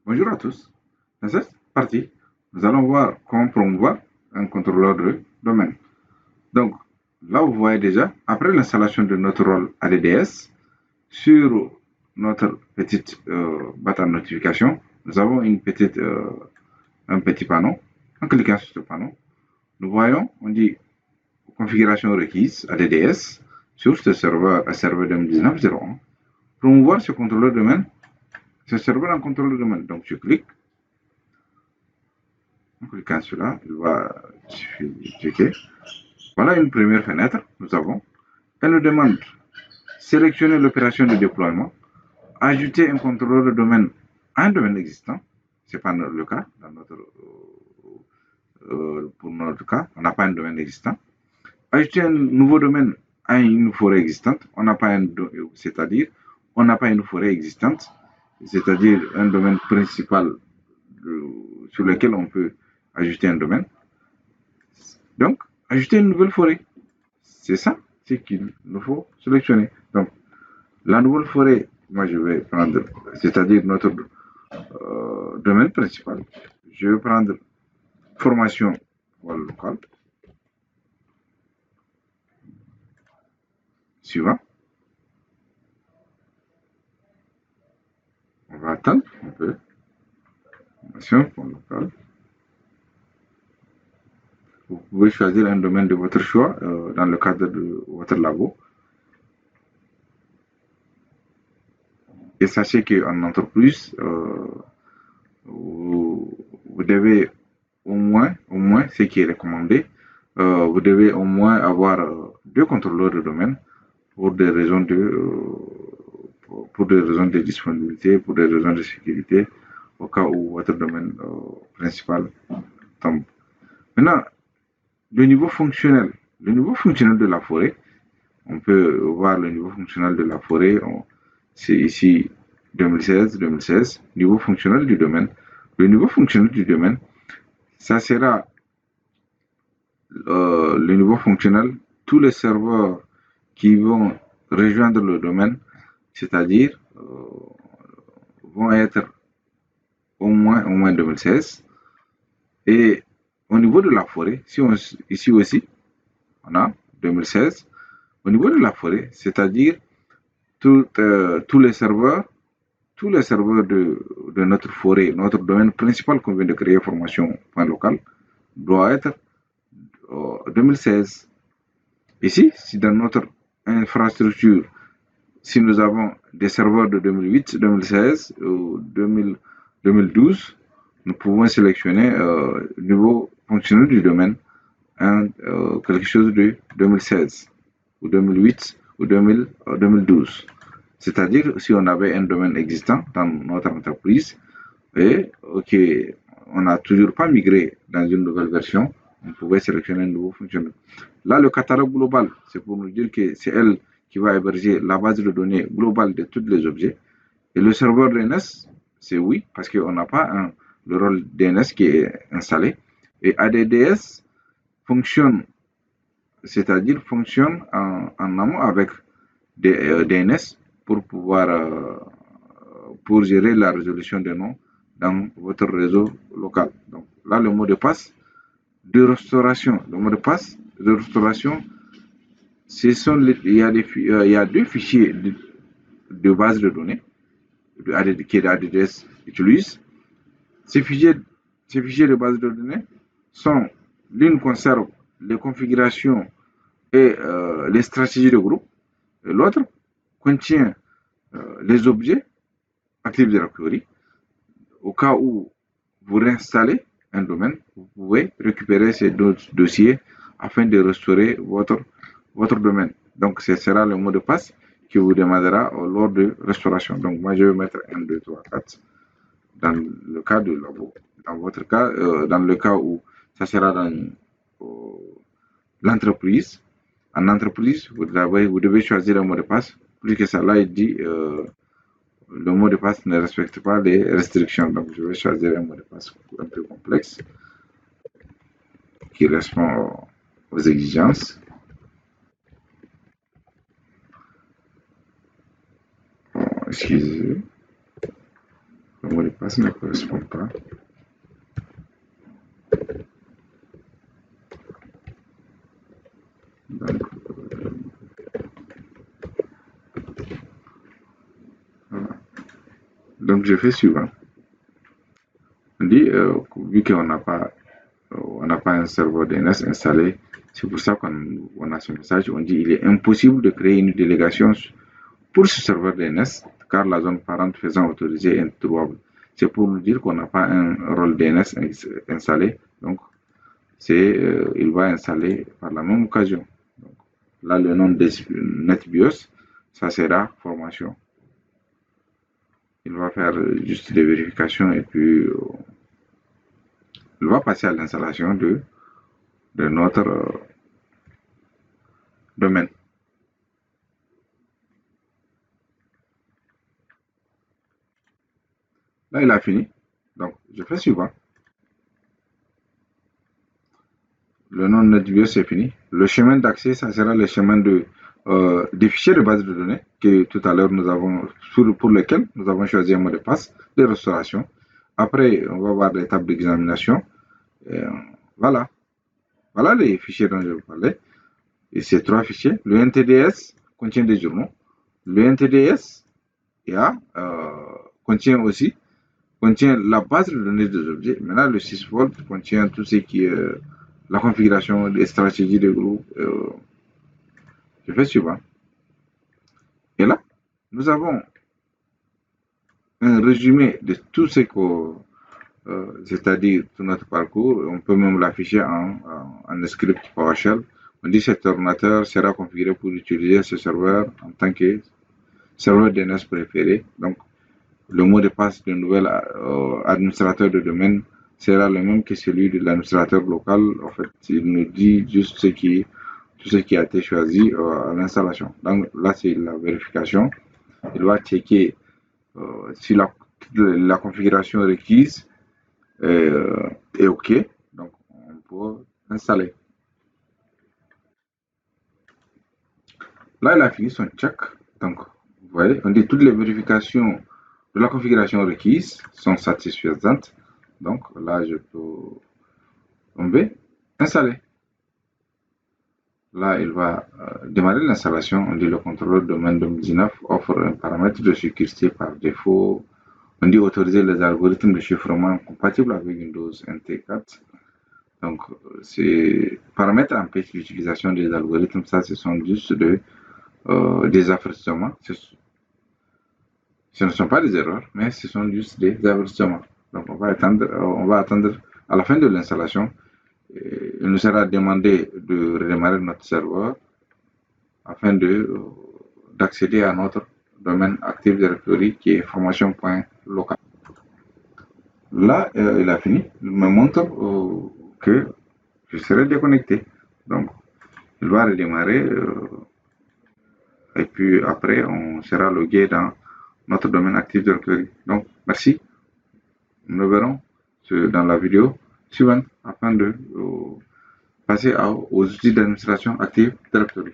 Bonjour à tous. Dans cette partie, nous allons voir comment promouvoir un contrôleur de domaine. Donc, là, vous voyez déjà, après l'installation de notre rôle ADDS, sur notre petite boîte à notification, nous avons un petit panneau. En cliquant sur ce panneau, nous voyons, on dit configuration requise ADDS sur ce serveur, un serveur 2019-01. Promouvoir ce contrôleur de domaine, ce serveur en contrôleur de domaine. Donc, je clique. En cliquant sur là, il va checker. Voilà une première fenêtre, nous avons. Elle nous demande sélectionner l'opération de déploiement, ajouter un contrôleur de domaine à un domaine existant. Ce n'est pas le cas pour notre cas, on n'a pas un domaine existant. Ajouter un nouveau domaine à une forêt existante, on n'a pas c'est-à-dire on n'a pas une forêt existante, c'est-à-dire un domaine principal sur lequel on peut ajouter un domaine. Donc, ajouter une nouvelle forêt. C'est ça, c'est qu'il nous faut sélectionner. Donc, la nouvelle forêt, moi je vais prendre, c'est-à-dire notre domaine principal. Je vais prendre formation locale. Suivant. On va attendre un peu. Formation locale. Vous pouvez choisir un domaine de votre choix dans le cadre de votre labo. Et sachez qu'en entreprise, vous devez au moins, ce qui est recommandé, vous devez au moins avoir deux contrôleurs de domaine pour des raisons de disponibilité, pour des raisons de sécurité, au cas où votre domaine principal tombe. Maintenant, le niveau fonctionnel de la forêt, on peut voir le niveau fonctionnel de la forêt, c'est ici 2016, niveau fonctionnel du domaine. Le niveau fonctionnel du domaine, ça sera le niveau fonctionnel, tous les serveurs qui vont rejoindre le domaine, c'est-à-dire vont être au moins 2016. Et au niveau de la forêt, ici aussi, on a 2016. Au niveau de la forêt, c'est-à-dire tous les serveurs de notre forêt, notre domaine principal qu'on vient de créer, formation.local, doit être 2016. Ici, si dans notre infrastructure, si nous avons des serveurs de 2008, 2016 ou 2012, nous pouvons sélectionner le niveau fonctionnel du domaine, quelque chose de 2016 ou 2008 ou 2012. C'est-à-dire si on avait un domaine existant dans notre entreprise et on n'a toujours pas migré dans une nouvelle version, on pouvait sélectionner un nouveau fonctionnel. Là, le catalogue global, c'est pour nous dire que c'est elle qui va héberger la base de données globale de tous les objets. Et le serveur DNS, c'est oui, parce qu'on n'a pas le rôle DNS qui est installé. Et ADDS fonctionne, c'est-à-dire fonctionne en amont avec des DNS pour gérer la résolution des noms dans votre réseau local. Donc là, le mot de passe de restauration, il y a deux fichiers de base de données que l'ADDS utilise. Ces fichiers de base de données sont, l'une conserve les configurations et les stratégies de groupe, et l'autre contient les objets Active Directory. Au cas où vous réinstallez un domaine, vous pouvez récupérer ces deux dossiers afin de restaurer votre domaine. Donc, ce sera le mot de passe qui vous demandera lors de restauration. Donc, moi, je vais mettre 1, 2, 3, 4 dans le cas de labo. Dans votre cas, dans le cas où ça sera dans l'entreprise. En entreprise, vous devez choisir un mot de passe. Plus que ça, là, il dit le mot de passe ne respecte pas les restrictions. Donc, je vais choisir un mot de passe un peu complexe qui répond aux exigences. Bon, excusez. Le mot de passe ne correspond pas. Donc, voilà. Donc je fais suivant. On dit, vu qu'on n'a pas, un serveur DNS installé, c'est pour ça qu'on a ce message. On dit il est impossible de créer une délégation pour ce serveur DNS car la zone parente faisant autoriser est introuvable. C'est pour nous dire qu'on n'a pas un rôle DNS installé. Donc, il va installer par la même occasion. Donc, là, le nom de NetBIOS, ça sera formation. Il va faire juste des vérifications et puis il va passer à l'installation de notre domaine. Là, il a fini. Donc, je fais suivant. Le nom de notre bio, c'est fini. Le chemin d'accès, ça sera le chemin des fichiers de base de données que tout à l'heure nous avons, pour lesquels nous avons choisi un mot de passe de restauration. Après, on va voir l'étape d'examination. Voilà. Voilà les fichiers dont je vous parlais. Et ces trois fichiers. Le NTDS contient des journaux. Le NTDS contient la base de données des objets. Maintenant, le 6 volt contient tout ce qui est la configuration des stratégies de groupe. Je fais suivant. Et là, nous avons un résumé de tout ce que, c'est-à-dire tout notre parcours. On peut même l'afficher en script PowerShell. On dit que cet ordinateur sera configuré pour utiliser ce serveur en tant que serveur DNS préféré. Donc, le mot de passe du nouvel administrateur de domaine sera le même que celui de l'administrateur local. En fait, il nous dit juste tout ce qui a été choisi à l'installation. Donc là, c'est la vérification. Il va checker si la configuration requise est OK. Donc, on peut installer. Là, il a fini son check. Donc, vous voyez, on dit toutes les vérifications de la configuration requise sont satisfaisantes. Donc, là, je peux tomber, installer. Là, il va démarrer l'installation. On dit le contrôleur domaine 2019 offre un paramètre de sécurité par défaut. On dit autoriser les algorithmes de chiffrement compatibles avec Windows NT4. Donc, ces paramètres empêchent l'utilisation des algorithmes. Ça, ce sont juste des avertissements. Ce ne sont pas des erreurs, mais ce sont juste des avertissements. Donc, on va attendre à la fin de l'installation. Il nous sera demandé de redémarrer notre serveur afin d'accéder à notre domaine Active Directory qui est formation.local. Là, il a fini. Il me montre que je serai déconnecté. Donc, il va redémarrer et puis après, on sera logué dans notre domaine Active Directory. Donc, merci. Nous verrons dans la vidéo suivante afin de passer aux outils d'administration Active Directory.